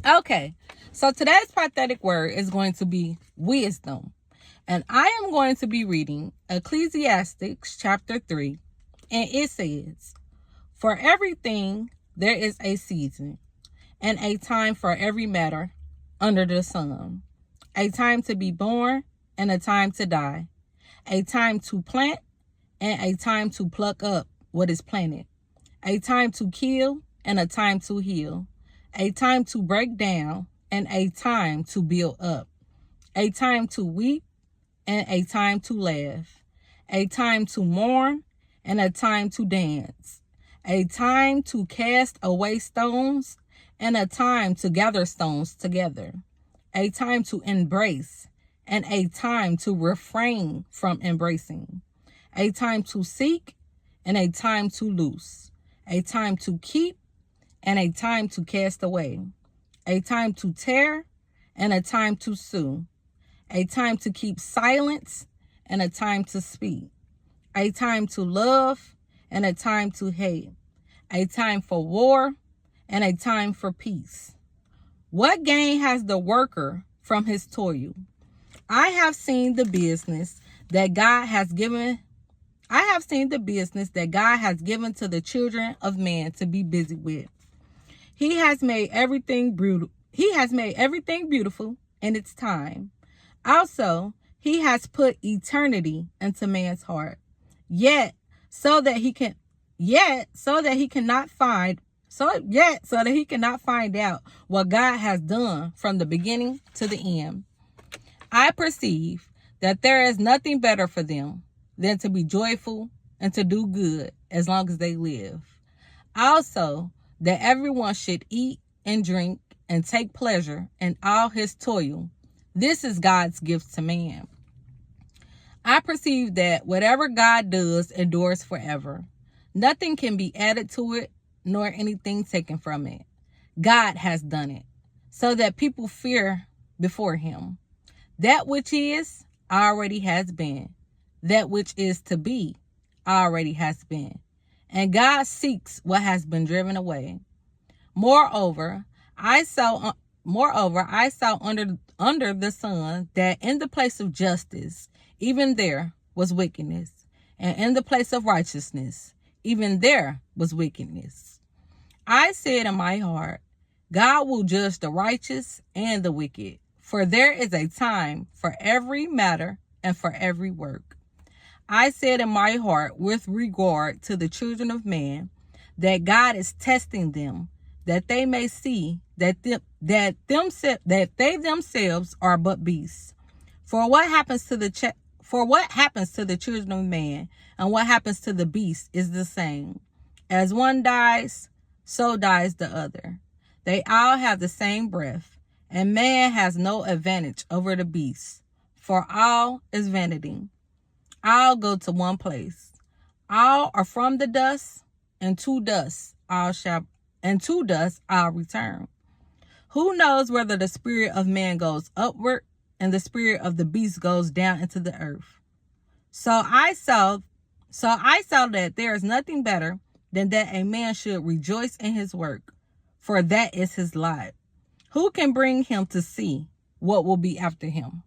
Okay, so today's prophetic word is going to be wisdom. And I am going to be reading Ecclesiastes chapter 3. And it says, "For everything there is a season, and a time for every matter under the sun. A time to be born, and a time to die. A time to plant, and a time to pluck up what is planted. A time to kill, and a time to heal. A time to break down, and a time to build up. A time to weep, and a time to laugh. A time to mourn, and a time to dance. A time to cast away stones, and a time to gather stones together. A time to embrace, and a time to refrain from embracing. A time to seek, and a time to loose. A time to keep, and a time to cast away. A time to tear, and a time to sue. A time to keep silence, and a time to speak. A time to love, and a time to hate. A time for war, and a time for peace. What gain has the worker from his toil? I have seen the business that God has given to the children of man to be busy with. He has made everything beautiful in its time. Also, he has put eternity into man's heart. Yet so that he cannot find out what God has done from the beginning to the end. I perceive that there is nothing better for them than to be joyful and to do good as long as they live. Also, that everyone should eat and drink and take pleasure in all his toil. This is God's gift to man. I perceive that whatever God does endures forever. Nothing can be added to it, nor anything taken from it. God has done it, so that people fear before him. That which is already has been. That which is to be already has been. And God seeks what has been driven away. Moreover, I saw under the sun that in the place of justice, even there was wickedness, and in the place of righteousness, even there was wickedness. I said in my heart, God will judge the righteous and the wicked, for there is a time for every matter and for every work. I said in my heart with regard to the children of man, that God is testing them, that they may see that they themselves are but beasts. For what happens to the children of man and what happens to the beast is the same. As one dies, so dies the other. They all have the same breath, and man has no advantage over the beast, for all is vanity. All go to one place. All are from the dust, and to dust all return. Who knows whether the spirit of man goes upward and the spirit of the beast goes down into the earth? So I saw that there is nothing better than that a man should rejoice in his work, for that is his lot. Who can bring him to see what will be after him?